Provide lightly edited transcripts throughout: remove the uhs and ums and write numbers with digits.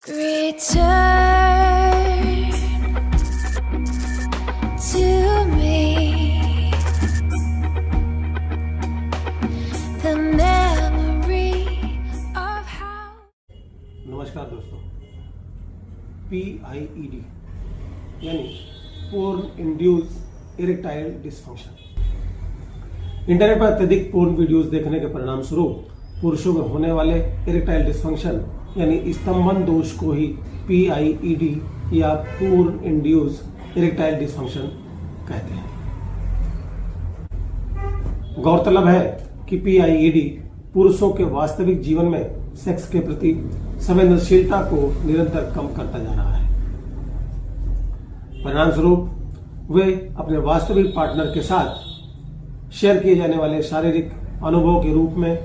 Return to me the memory of how. नमस्कार दोस्तों, PIED यानी porn induce erectile dysfunction. Internet पर अत्यधिक पोर्न वीडियोस देखने के परिणाम स्वरूप पुरुषों में होने वाले इरेक्टाइल डिसफंक्शन यानी स्तंभन दोष को ही PIED या पोर्न इंड्यूस इरेक्टाइल डिसफंक्शन कहते हैं। गौरतलब है कि PIED पुरुषों के वास्तविक जीवन में सेक्स के प्रति संवेदनशीलता को निरंतर कम करता जा रहा है। परिणाम स्वरूप वे अपने वास्तविक पार्टनर के साथ शेयर किए जाने वाले शारीरिक अनुभव के रूप में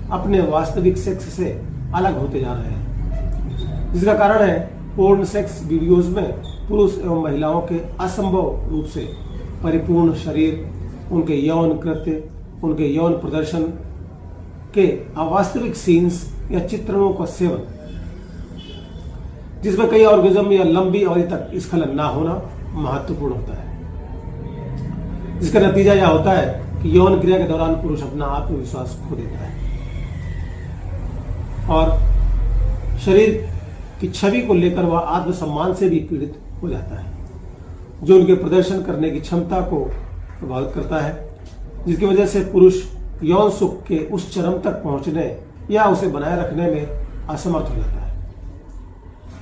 अपने वास्तविक सेक्स से अलग होते जा रहे हैं, जिसका कारण है पोर्न सेक्स वीडियोज में पुरुष एवं महिलाओं के असंभव रूप से परिपूर्ण शरीर, उनके यौन कृत्य, उनके यौन प्रदर्शन के अवास्तविक सीन्स या चित्रणों का सेवन, जिसमें कई ऑर्गेज्म या लंबी अवधि तक स्खलन ना होना महत्वपूर्ण होता है। जिसका नतीजा यह होता है कि यौन क्रिया के दौरान पुरुष अपना आत्मविश्वास खो देता है और शरीर की छवि को लेकर वह आत्मसम्मान से भी पीड़ित हो जाता है, जो उनके प्रदर्शन करने की क्षमता को प्रभावित करता है, जिसकी वजह से पुरुष यौन सुख के उस चरम तक पहुंचने या उसे बनाए रखने में असमर्थ हो जाता है।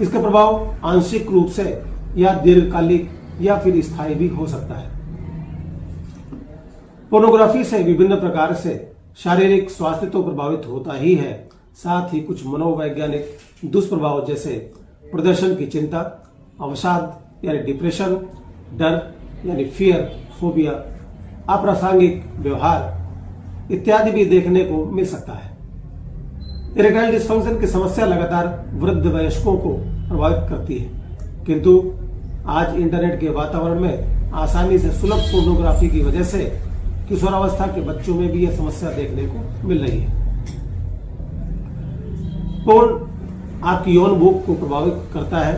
इसका प्रभाव आंशिक रूप से या दीर्घकालिक या फिर स्थायी भी हो सकता है। पोर्नोग्राफी से विभिन्न प्रकार से शारीरिक स्वास्थ्य तो प्रभावित होता ही है, साथ ही कुछ मनोवैज्ञानिक दुष्प्रभाव जैसे प्रदर्शन की चिंता, अवसाद यानी डिप्रेशन, डर यानी फियर, फोबिया, अप्रासंगिक व्यवहार इत्यादि भी देखने को मिल सकता है। इरेक्टाइल डिसफंक्शन की समस्या लगातार वृद्ध वयस्कों को प्रभावित करती है, किंतु आज इंटरनेट के वातावरण में आसानी से सुलभ पोर्नोग्राफी की वजह से किशोरावस्था के बच्चों में भी यह समस्या देखने को मिल रही है। पोर्न आपकी यौन भूख को प्रभावित करता है।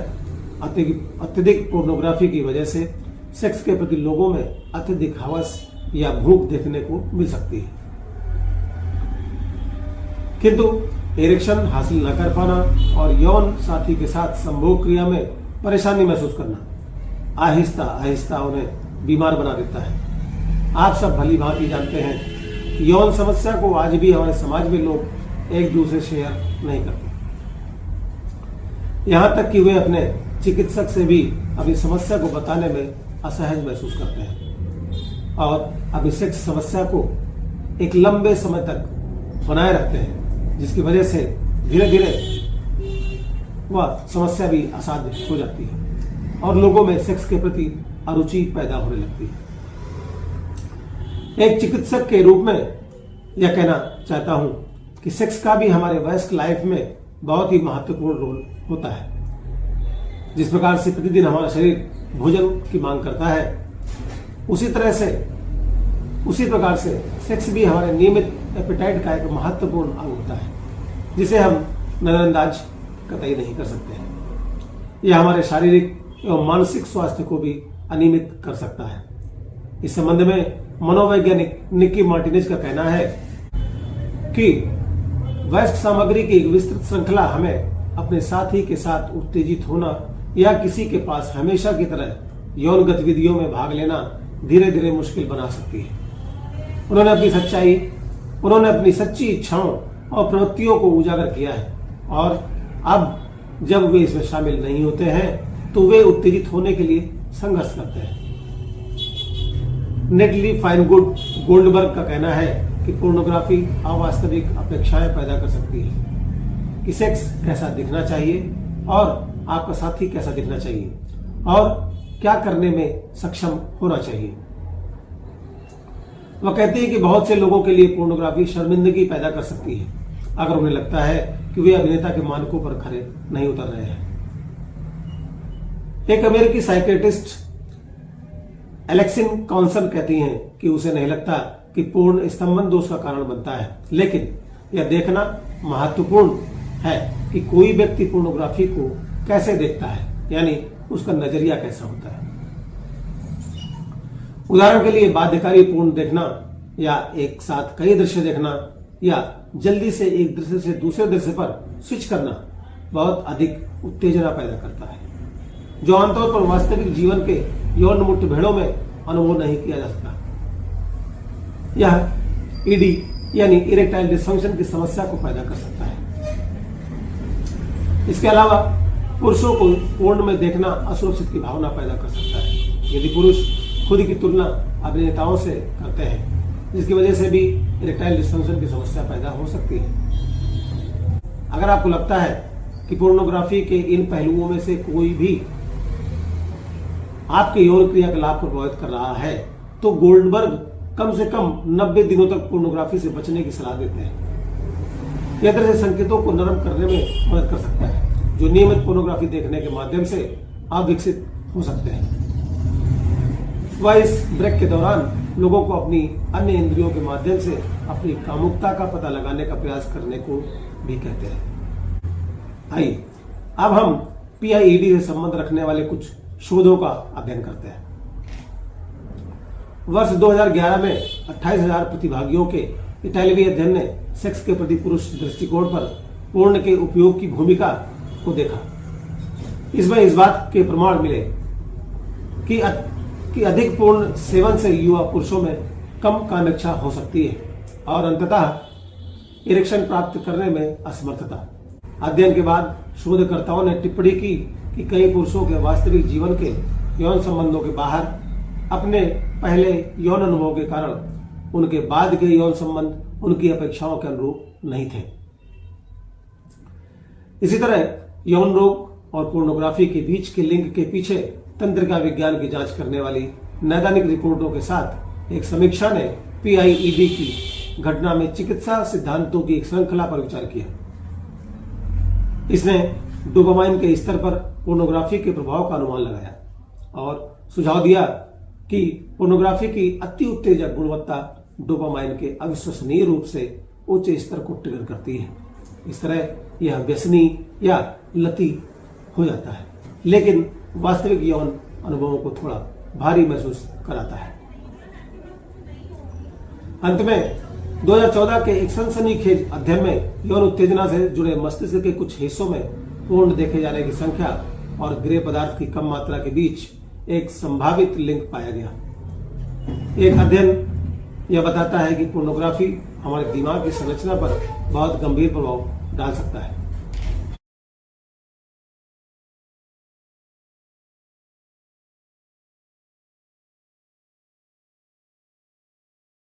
अत्यधिक पोर्नोग्राफी की वजह से सेक्स के प्रति लोगों में अत्यधिक हवस या भूख देखने को मिल सकती है, किंतु इरेक्शन हासिल न कर पाना और यौन साथी के साथ संभोग क्रिया में परेशानी महसूस करना आहिस्ता आहिस्ता उन्हें बीमार बना देता है। आप सब भली भांति जानते हैं कि यौन समस्या को आज भी हमारे समाज में लोग एक दूसरे शेयर नहीं करते, यहाँ तक कि वे अपने चिकित्सक से भी अपनी समस्या को बताने में असहज महसूस करते हैं और अपनी सेक्स समस्या को एक लंबे समय तक बनाए रखते हैं, जिसकी वजह से धीरे धीरे वह समस्या भी असाध्य हो जाती है और लोगों में सेक्स के प्रति अरुचि पैदा होने लगती है। एक चिकित्सक के रूप में यह कहना चाहता हूं कि सेक्स का भी हमारे वयस्क लाइफ में बहुत ही महत्वपूर्ण रोल होता है। जिस प्रकार से प्रतिदिन हमारा शरीर भोजन की मांग करता है, उसी प्रकार से सेक्स भी हमारे नियमित एपेटाइट का एक महत्वपूर्ण अंग होता है, जिसे हम नजरअंदाज कतई नहीं कर सकते हैं। यह हमारे शारीरिक एवं मानसिक स्वास्थ्य को भी अनियमित कर सकता है। इस संबंध में मनोवैज्ञानिक निकी मार्टिनेज का कहना है कि वयस्क सामग्री की एक विस्तृत श्रृंखला हमें अपने साथी के साथ उत्तेजित होना या किसी के पास हमेशा की तरह यौन गतिविधियों में भाग लेना धीरे धीरे मुश्किल बना सकती है। उन्होंने अपनी सच्ची इच्छाओं और प्रवृत्तियों को उजागर किया है और अब जब वे इसमें शामिल नहीं होते हैं तो वे उत्तेजित होने के लिए संघर्ष करते हैं। नेटली फाइनगुड गोल्डबर्ग का कहना है कि पोर्नोग्राफी अवास्तविक अपेक्षाएं पैदा कर सकती है कि सेक्स कैसा दिखना चाहिए और आपका साथी कैसा दिखना चाहिए और क्या करने में सक्षम होना चाहिए। वह कहती है कि बहुत से लोगों के लिए पोर्नोग्राफी शर्मिंदगी पैदा कर सकती है अगर उन्हें लगता है कि वे अभिनेता के मानकों पर खरे नहीं उतर रहे हैं। एक अमेरिकी साइकियाट्रिस्ट एलेक्सिन कॉन्सन कहती हैं कि उसे नहीं लगता कि पोर्न स्तंभन दोष का कारण बनता है, लेकिन यह देखना महत्वपूर्ण है कि कोई व्यक्ति पोर्नोग्राफी को कैसे देखता है, यानी उसका नजरिया कैसा होता है। उदाहरण के लिए बाध्यकारी पूर्ण देखना या एक साथ कई दृश्य देखना या जल्दी से एक दृश्य से दूसरे दृश्य पर स्विच करना बहुत अधिक उत्तेजना पैदा करता है, जो आमतौर पर वास्तविक जीवन के यौन मुठभेड़ों में अनुभव नहीं किया जा सकता। यह ईडी यानी इरेक्टाइल डिसफंक्शन की समस्या को पैदा कर सकता है। इसके अलावा पुरुषों को पोर्न में देखना असुरक्षित की भावना पैदा कर सकता है। यदि पुरुष खुद की तुलना अभिनेताओं से करते हैं, जिसकी वजह से भी इरेक्टाइल डिसफंक्शन की समस्या पैदा हो सकती है। अगर आपको लगता है कि पोर्नोग्राफी के इन पहलुओं में से कोई भी आपके यौन क्रियाकलाप को प्रभावित कर रहा है, तो गोल्डबर्ग कम से कम 90 दिनों तक पोर्नोग्राफी से बचने की सलाह देते हैं। यह तरह से संकेतों को नरम करने में मदद कर सकता है, जो नियमित पोर्नोग्राफी देखने के माध्यम से अविकसित हो सकते हैं। वह इस ब्रेक के दौरान लोगों को अपनी अन्य इंद्रियों के माध्यम से अपनी कामुकता का पता लगाने का प्रयास करने को भी कहते हैं। आइए अब हम पीआईईडी से संबंध रखने वाले कुछ शोधों का अध्ययन करते हैं। वर्ष 2011 में 28,000 प्रतिभागियों के इटालवी अध्ययन ने सेक्स के प्रति पुरुष दृष्टिकोण पर पोर्न के उपयोग की भूमिका को देखा। इसमें इस बात के प्रमाण मिले कि अधिक पोर्न सेवन से युवा पुरुषों में कम कामेच्छा हो सकती है और अंततः इरेक्शन प्राप्त करने में असमर्थता। अध्ययन के बाद शोधकर्ताओं ने टिप्पणी की कि कई पुरुषों के वास्तविक जीवन के यौन संबंधों के बाहर अपने पहले यौन अनुभव के कारण उनके बाद के यौन संबंध उनकी अपेक्षाओं के अनुरूप नहीं थे। इसी तरह यौन रोग और पोर्नोग्राफी के बीच के लिंक के पीछे तंत्रिका विज्ञान की जांच करने वाली नैदानिक रिपोर्टों के साथ एक समीक्षा ने पीआईईडी की घटना में चिकित्सा सिद्धांतों की एक श्रृंखला पर विचार किया। इसने डोपामाइन के स्तर पर पोर्नोग्राफी के प्रभाव का अनुमान लगाया और सुझाव दिया कि पोर्नोग्राफी की अति उत्तेजक गुणवत्ता डोपामाइन के अविश्वसनीय रूप से उच्च स्तर को ट्रिगर करती है। इस तरह यह व्यसनी या लती हो जाता है, लेकिन वास्तविक यौन अनुभवों को थोड़ा भारी महसूस कराता है। अंत में 2014 के एक सनसनीखेज अध्ययन में यौन उत्तेजना से जुड़े मस्तिष्क के कुछ हिस्सों में पोर्न देखे जाने की संख्या और ग्रे पदार्थ की कम मात्रा के बीच एक संभावित लिंक पाया गया। एक अध्ययन यह बताता है कि पोर्नोग्राफी हमारे दिमाग की संरचना पर बहुत गंभीर प्रभाव डाल सकता है।